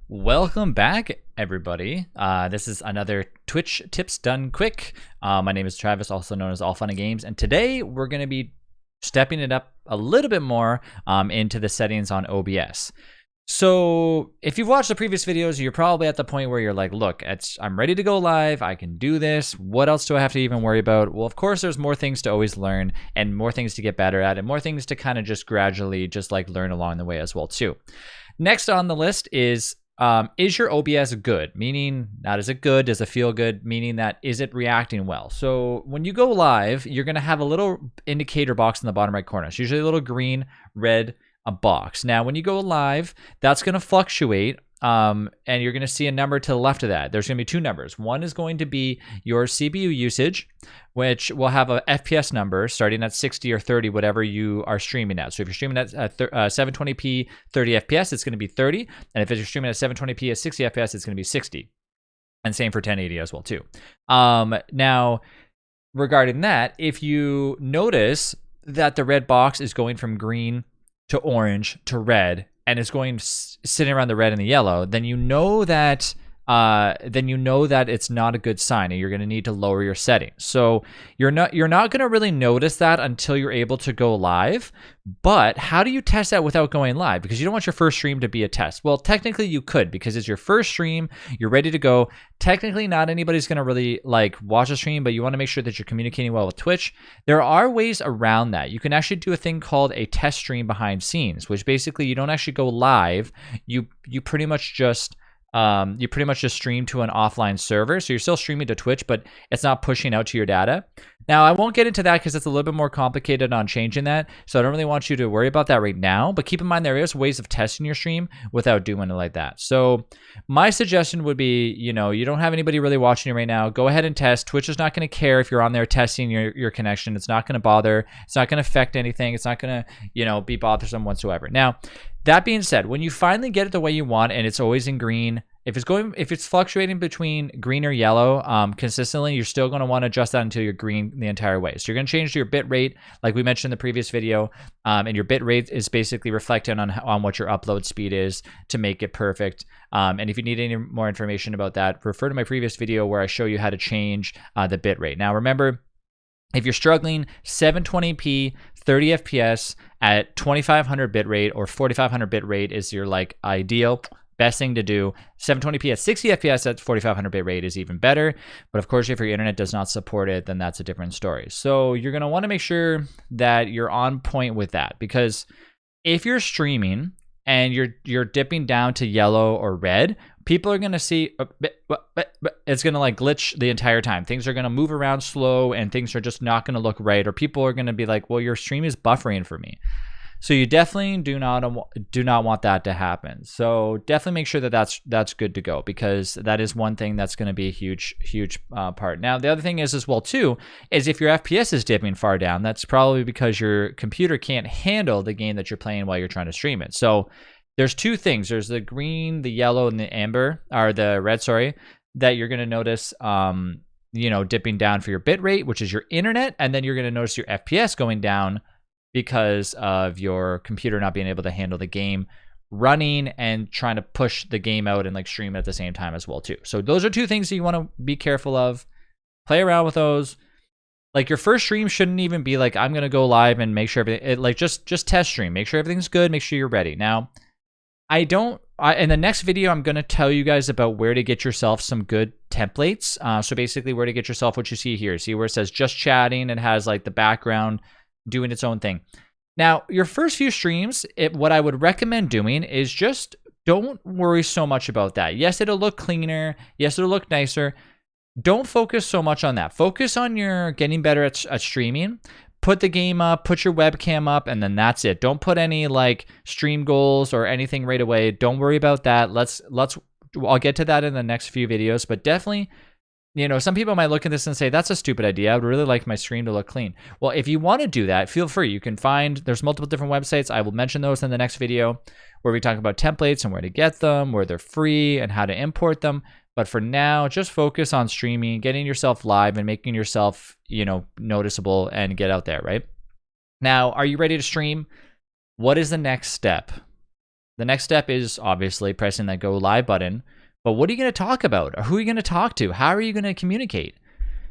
Welcome back, everybody. This is another Twitch Tips Done Quick. My name is Travis, also known as All Fun and Games, and today we're going to be stepping it up a little bit more into the settings on OBS. So if you've watched the previous videos, you're probably at the point where you're like, look, I'm ready to go live. I can do this. What else do I have to even worry about? Well, of course, there's more things to always learn and more things to get better at and more things to kind of just gradually just like learn along the way as well, too. Next on the list is your OBS good? Meaning, not is it good, does it feel good? Meaning that, is it reacting well? So when you go live, you're going to have a little indicator box in the bottom right corner. It's usually a little green, red, a box. Now, when you go live, that's going to fluctuate. And you're going to see a number to the left of that. There's going to be two numbers. One is going to be your CPU usage, which will have a FPS number starting at 60 or 30, whatever you are streaming at. So if you're streaming at 720p 30 FPS, it's going to be 30. And if you're streaming at 720p at 60 FPS, it's going to be 60. And same for 1080 as well, too. Now, regarding that, if you notice that the red box is going from green to orange to red, and it's going sitting around the red and the yellow, then you know that it's not a good sign, and you're going to need to lower your settings. So you're not going to really notice that until you're able to go live. But how do you test that without going live? Because you don't want your first stream to be a test. Well, technically you could, because it's your first stream, you're ready to go. Technically, not anybody's going to really like watch the stream, but you want to make sure that you're communicating well with Twitch. There are ways around that. You can actually do a thing called a test stream behind scenes, which basically you don't actually go live. You pretty much just stream to an offline server. So you're still streaming to Twitch, but it's not pushing out to your data. Now, I won't get into that because it's a little bit more complicated on changing that. So I don't really want you to worry about that right now. But keep in mind, there is ways of testing your stream without doing it like that. So my suggestion would be, you don't have anybody really watching you right now. Go ahead and test. Twitch is not going to care if you're on there testing your connection. It's not going to bother. It's not going to affect anything. It's not going to, be bothersome whatsoever. Now, that being said, when you finally get it the way you want and it's always in green, if it's fluctuating between green or yellow consistently, you're still going to want to adjust that until you're green the entire way. So you're going to change your bit rate, like we mentioned in the previous video, and your bit rate is basically reflecting on what your upload speed is to make it perfect. And if you need any more information about that, refer to my previous video where I show you how to change the bit rate. Now, remember, if you're struggling, 720p 30 FPS at 2500 bit rate or 4500 bit rate is your like ideal best thing to do. 720p at 60 FPS at 4500 bit rate is even better. But of course, if your internet does not support it, then that's a different story. So you're going to want to make sure that you're on point with that, because if you're streaming and you're dipping down to yellow or red, people are going to see it's going to like glitch the entire time. Things are going to move around slow and things are just not going to look right, or people are going to be like, well, your stream is buffering for me. So you definitely do not want that to happen. So definitely make sure that that's good to go, because that is one thing that's going to be a huge part. Now, the other thing is as well too, is if your FPS is dipping far down, that's probably because your computer can't handle the game that you're playing while you're trying to stream it. So there's two things. There's the green, the yellow, and the amber, or the red, sorry, that you're going to notice dipping down for your bit rate, which is your internet, and then you're going to notice your FPS going down because of your computer not being able to handle the game running and trying to push the game out and like stream it at the same time as well too. So those are two things that you want to be careful of. Play around with those. Like your first stream shouldn't even be like, I'm going to go live and make sure everything, just test stream. Make sure everything's good. Make sure you're ready. Now, in the next video, I'm going to tell you guys about where to get yourself some good templates. So basically where to get yourself what you see here. See where it says just chatting and has like the background doing its own thing. Now, your first few streams, what I would recommend doing is just don't worry so much about that. Yes, it'll look cleaner. Yes, it'll look nicer. Don't focus so much on that. Focus on your getting better at streaming. Put the game up, put your webcam up, and then that's it. Don't put any like stream goals or anything right away. Don't worry about that. I'll get to that in the next few videos, but definitely, some people might look at this and say, that's a stupid idea. I would really like my stream to look clean. Well, if you want to do that, feel free. You can there's multiple different websites. I will mention those in the next video where we talk about templates and where to get them, where they're free and how to import them. But for now, just focus on streaming, getting yourself live and making yourself, noticeable and get out there, right? Now, are you ready to stream? What is the next step? The next step is obviously pressing that go live button. But what are you going to talk about? Or who are you going to talk to? How are you going to communicate?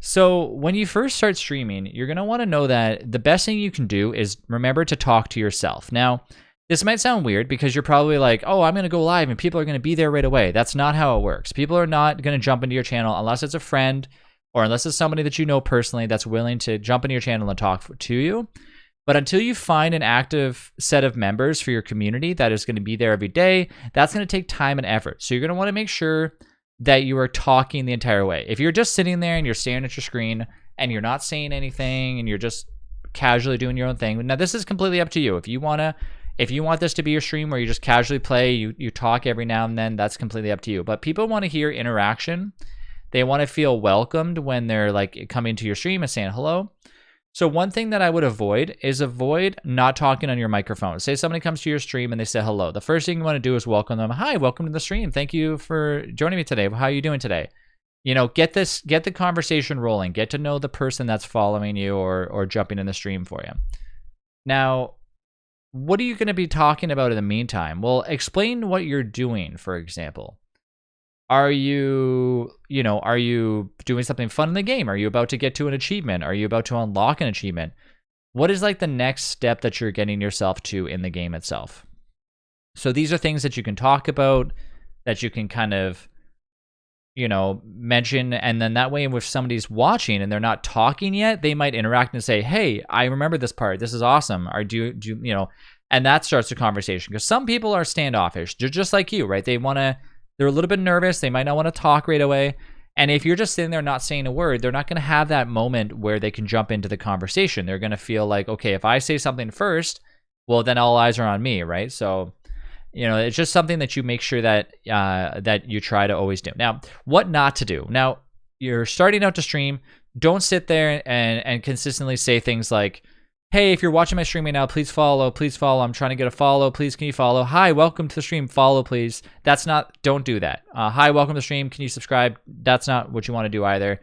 So when you first start streaming, you're going to want to know that the best thing you can do is remember to talk to yourself. Now, this might sound weird because you're probably like, oh, I'm going to go live and people are going to be there right away. That's not how it works. People are not going to jump into your channel unless it's a friend or unless it's somebody that you know personally that's willing to jump into your channel and talk to you. But until you find an active set of members for your community that is going to be there every day, that's going to take time and effort. So you're going to want to make sure that you are talking the entire way. If you're just sitting there and you're staring at your screen and you're not saying anything and you're just casually doing your own thing, now this is completely up to you. If you want this to be your stream where you just casually play, you talk every now and then, that's completely up to you. But people want to hear interaction. They want to feel welcomed when they're like coming to your stream and saying hello. So one thing that I would avoid is not talking on your microphone. Say somebody comes to your stream and they say hello. The first thing you want to do is welcome them. Hi, welcome to the stream. Thank you for joining me today. How are you doing today? You know, get the conversation rolling. Get to know the person that's following you or jumping in the stream for you. Now, what are you going to be talking about in the meantime? Well, explain what you're doing, for example. Are you doing something fun in the game? Are you about to get to an achievement? Are you about to unlock an achievement? What is like the next step that you're getting yourself to in the game itself? So these are things that you can talk about, that you can kind of, mention. And then that way, if somebody's watching and they're not talking yet, they might interact and say, hey, I remember this part. This is awesome. Or do you, and that starts the conversation. Because some people are standoffish. They're just like you, right? They're a little bit nervous. They might not want to talk right away. And if you're just sitting there not saying a word, they're not going to have that moment where they can jump into the conversation. They're going to feel like, okay, if I say something first, well, then all eyes are on me, right? So, it's just something that you make sure that that you try to always do. Now, what not to do? Now, you're starting out to stream. Don't sit there and consistently say things like, hey, if you're watching my stream right now, please follow. I'm trying to get a follow. Please, can you follow? Hi, welcome to the stream. Follow, please. Don't do that. Hi, welcome to the stream. Can you subscribe? That's not what you want to do either.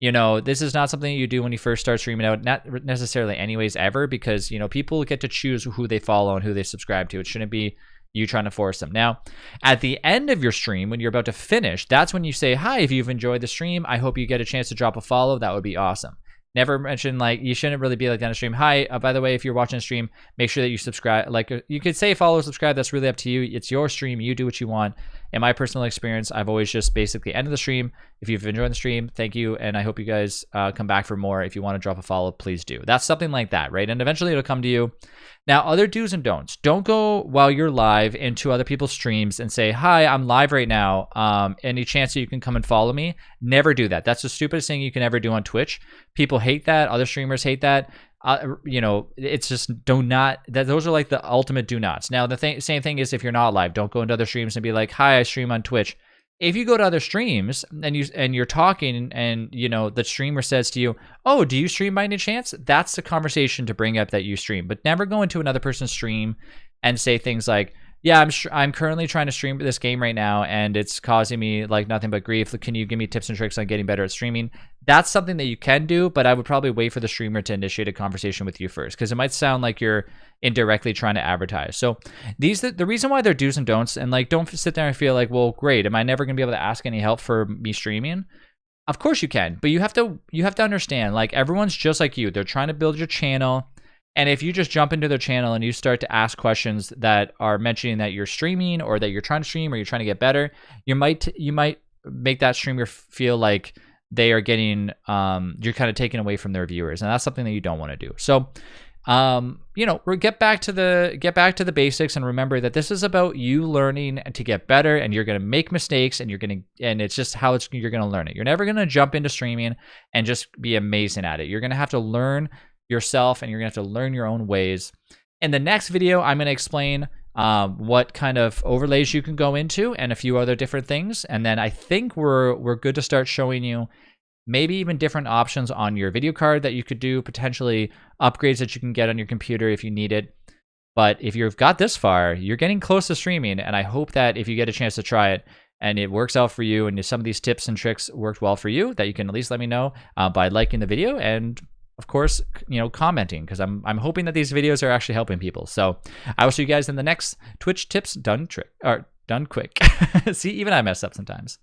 This is not something you do when you first start streaming out, not necessarily anyways ever, because, people get to choose who they follow and who they subscribe to. It shouldn't be you trying to force them. Now, at the end of your stream, when you're about to finish, that's when you say, hi, if you've enjoyed the stream, I hope you get a chance to drop a follow. That would be awesome. Never mention, you shouldn't really be like on a stream. Hi, by the way, if you're watching a stream, make sure that you subscribe. You could say follow, subscribe. That's really up to you. It's your stream. You do what you want. In my personal experience, I've always just basically ended the stream. If you've enjoyed the stream, thank you. And I hope you guys come back for more. If you want to drop a follow, please do. That's something like that, right? And eventually it'll come to you. Now, other do's and don'ts. Don't go while you're live into other people's streams and say, hi, I'm live right now. Any chance that you can come and follow me? Never do that. That's the stupidest thing you can ever do on Twitch. People hate that. Other streamers hate that. It's just those are like the ultimate do nots. Now, the same thing is if you're not live, don't go into other streams and be like, hi, I stream on Twitch. If you go to other streams and you're talking and the streamer says to you, oh, do you stream by any chance? That's the conversation to bring up that you stream. But never go into another person's stream and say things like, yeah, I'm currently trying to stream this game right now and it's causing me like nothing but grief. Can you give me tips and tricks on getting better at streaming? That's something that you can do, but I would probably wait for the streamer to initiate a conversation with you first, because it might sound like you're indirectly trying to advertise. So the reason why they're do's and don'ts, and don't sit there and feel like, well, great, am I never going to be able to ask any help for me streaming? Of course you can, but you have to understand, everyone's just like you. They're trying to build your channel. And if you just jump into their channel and you start to ask questions that are mentioning that you're streaming or that you're trying to stream or you're trying to get better, you might make that streamer feel like they are getting you're kind of taking away from their viewers, and that's something that you don't want to do. So we'll get back to the basics, and remember that this is about you learning to get better, and you're going to make mistakes, and it's just how you're going to learn it. You're never going to jump into streaming and just be amazing at it. You're going to have to learn yourself, and you're gonna have to learn your own ways. In the next video, I'm gonna explain what kind of overlays you can go into and a few other different things, and then I think we're good to start showing you maybe even different options on your video card that you could do, potentially upgrades that you can get on your computer if you need it. But if you've got this far, you're getting close to streaming, and I hope that if you get a chance to try it and it works out for you, and if some of these tips and tricks worked well for you, that you can at least let me know by liking the video. And of course, commenting, because I'm hoping that these videos are actually helping people. So I will see you guys in the next Twitch tips done quick. See, even I mess up sometimes.